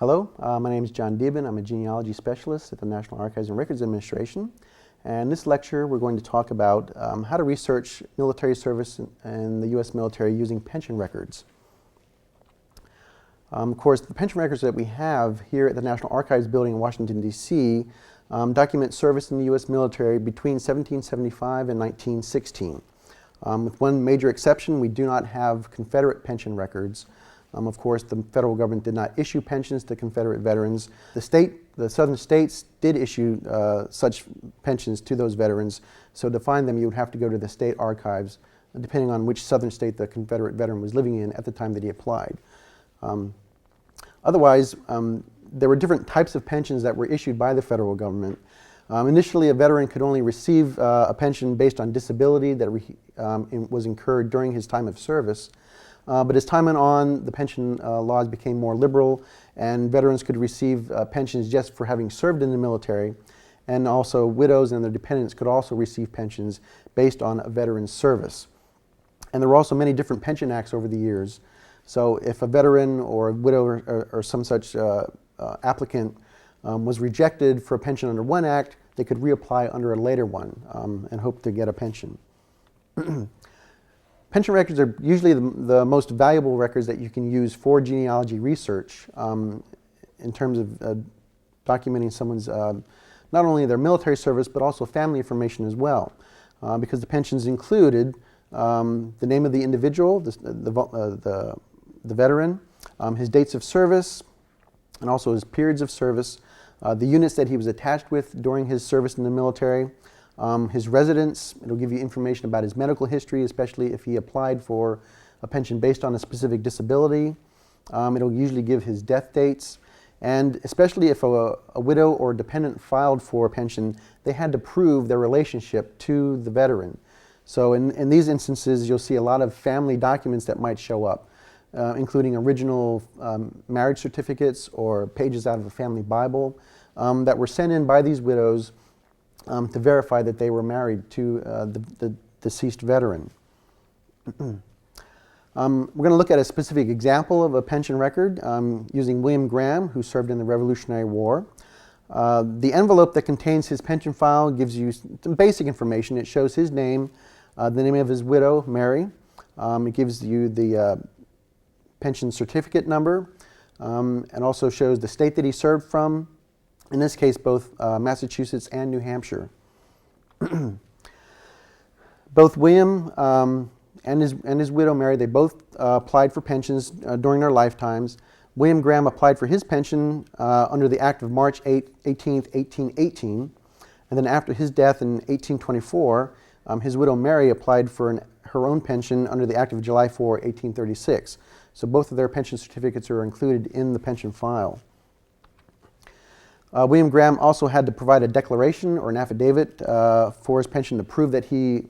Hello, my name is John Deeben. I'm a genealogy specialist at the National Archives and Records Administration. And in this lecture, we're going to talk about how to research military service in the U.S. military using pension records. Of course, the pension records that we have here at the National Archives building in Washington, D.C. Document service in the U.S. military between 1775 and 1916. With one major exception, we do not have Confederate pension records. Of course, the federal government did not issue pensions to Confederate veterans. The southern states did issue such pensions to those veterans. So to find them, you would have to go to the state archives, depending on which southern state the Confederate veteran was living in at the time that he applied. Otherwise, there were different types of pensions that were issued by the federal government. Initially, a veteran could only receive a pension based on disability that was incurred during his time of service. But as time went on, the pension laws became more liberal, and veterans could receive pensions just for having served in the military, and also widows and their dependents could also receive pensions based on a veteran's service. And there were also many different pension acts over the years. So if a veteran or a widow or some such applicant was rejected for a pension under one act, they could reapply under a later one and hope to get a pension. Pension records are usually the most valuable records that you can use for genealogy research in terms of documenting someone's, not only their military service, but also family information as well. Because the pensions included the name of the individual, the veteran, his dates of service, and also his periods of service, the units that he was attached with during his service in the military, his residence. It'll give you information about his medical history, especially if he applied for a pension based on a specific disability. It'll usually give his death dates. And especially if a widow or dependent filed for a pension, they had to prove their relationship to the veteran. So in these instances, you'll see a lot of family documents that might show up, including original marriage certificates or pages out of a family Bible that were sent in by these widows to verify that they were married to the deceased veteran. We're going to look at a specific example of a pension record using William Graham, who served in the Revolutionary War. The envelope that contains his pension file gives you some basic information. It shows his name, the name of his widow, Mary. It gives you the pension certificate number, and also shows the state that he served from. In this case, both Massachusetts and New Hampshire. Both William and his widow Mary, they both applied for pensions during their lifetimes. William Graham applied for his pension under the Act of March 18th, 1818. And then after his death in 1824, his widow Mary applied for her own pension under the Act of July 4, 1836. So both of their pension certificates are included in the pension file. William Graham also had to provide a declaration or an affidavit for his pension to prove that he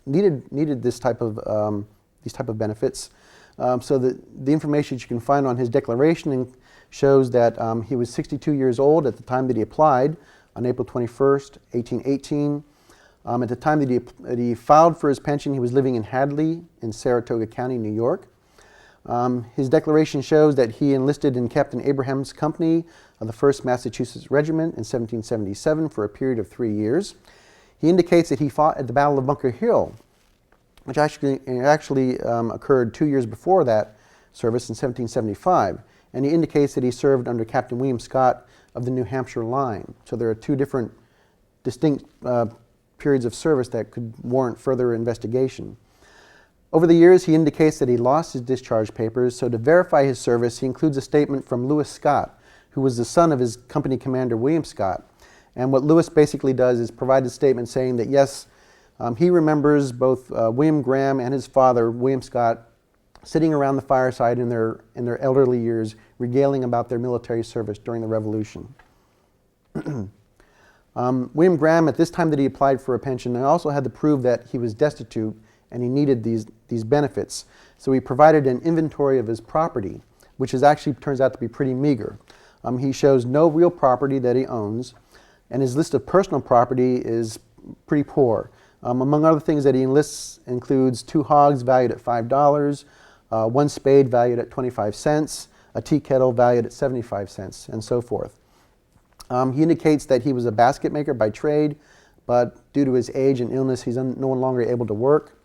needed these type of benefits. So the information that you can find on his declaration shows that he was 62 years old at the time that he applied on April 21st, 1818. At the time that he filed for his pension, he was living in Hadley in Saratoga County, New York. His declaration shows that he enlisted in Captain Abraham's company of the 1st Massachusetts Regiment in 1777 for a period of 3 years. He indicates that he fought at the Battle of Bunker Hill, which actually occurred 2 years before that service in 1775. And he indicates that he served under Captain William Scott of the New Hampshire line. So there are two different distinct periods of service that could warrant further investigation. Over the years, he indicates that he lost his discharge papers, so to verify his service, he includes a statement from Lewis Scott, who was the son of his company commander, William Scott. And what Lewis basically does is provide a statement saying that, yes, he remembers both William Graham and his father, William Scott, sitting around the fireside in their elderly years, regaling about their military service during the Revolution. William Graham, at this time that he applied for a pension, also had to prove that he was destitute and he needed these benefits. So he provided an inventory of his property, which actually turns out to be pretty meager. He shows no real property that he owns, and his list of personal property is pretty poor. Among other things that he enlists includes 2 hogs valued at $5, 1 spade valued at 25 cents, a tea kettle valued at 75 cents, and so forth. He indicates that he was a basket maker by trade, but due to his age and illness, he's no longer able to work.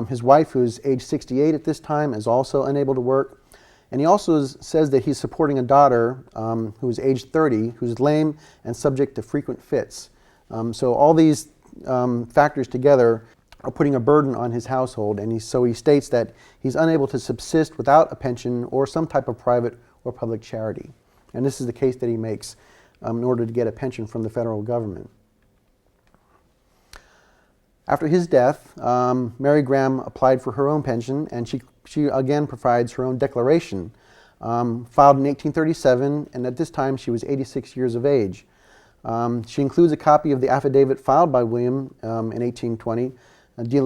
His wife, who's age 68 at this time, is also unable to work. And he also says that he's supporting a daughter who's age 30, who's lame and subject to frequent fits. So all these factors together are putting a burden on his household, and so he states that he's unable to subsist without a pension or some type of private or public charity. And this is the case that he makes in order to get a pension from the federal government. After his death, Mary Graham applied for her own pension, and she again provides her own declaration, filed in 1837, and at this time she was 86 years of age. She includes a copy of the affidavit filed by William in 1820,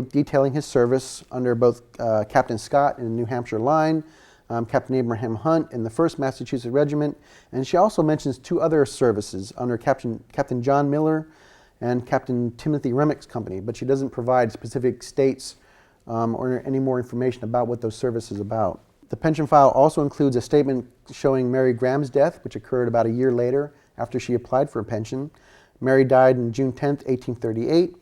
detailing his service under both Captain Scott in the New Hampshire line, Captain Abraham Hunt in the 1st Massachusetts Regiment, and she also mentions 2 other services under Captain John Miller and Captain Timothy Remick's company, but she doesn't provide specific states or any more information about what those services are about. The pension file also includes a statement showing Mary Graham's death, which occurred about a year later after she applied for a pension. Mary died on June 10, 1838.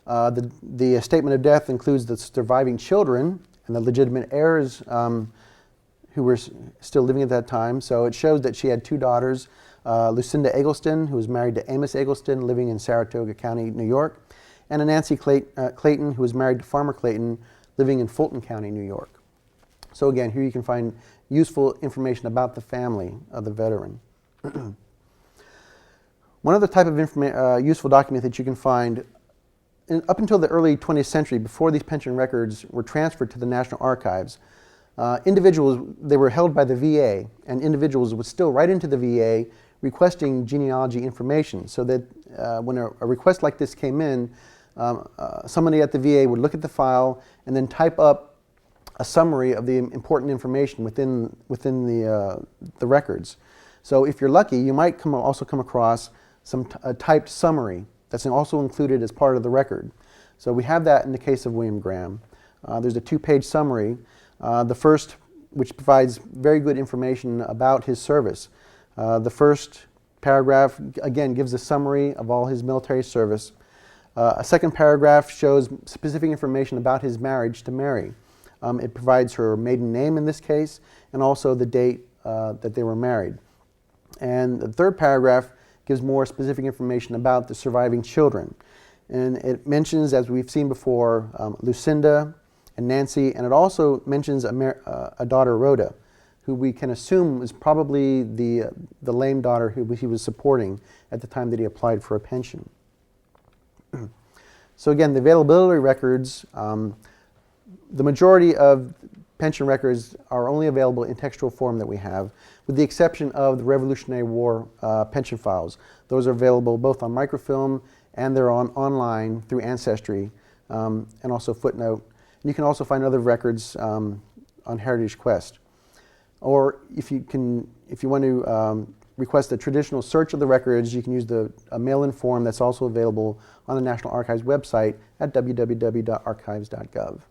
The statement of death includes the surviving children and the legitimate heirs who were still living at that time. So it shows that she had 2 daughters, Lucinda Eggleston, who was married to Amos Eggleston, living in Saratoga County, New York, and a Nancy Clayton, who was married to Farmer Clayton, living in Fulton County, New York. So again, here you can find useful information about the family of the veteran. One other type of useful document that you can find, up until the early 20th century, before these pension records were transferred to the National Archives, individuals, they were held by the VA, and individuals would still write into the VA requesting genealogy information, so that when a request like this came in, somebody at the VA would look at the file and then type up a summary of the important information within the records. So if you're lucky, you might also come across some typed summary that's also included as part of the record. So we have that in the case of William Graham. There's a 2-page summary. The first, which provides very good information about his service. The first paragraph, again, gives a summary of all his military service. A second paragraph shows specific information about his marriage to Mary. It provides her maiden name in this case, and also the date that they were married. And the third paragraph gives more specific information about the surviving children. And it mentions, as we've seen before, Lucinda and Nancy, and it also mentions a daughter, Rhoda, who we can assume was probably the lame daughter who he was supporting at the time that he applied for a pension. So again, the availability records, the majority of pension records are only available in textual form that we have, with the exception of the Revolutionary War pension files. Those are available both on microfilm and they're online through Ancestry and also Footnote. And you can also find other records on Heritage Quest. Or if you want to request a traditional search of the records, you can use a mail-in form that's also available on the National Archives website at www.archives.gov.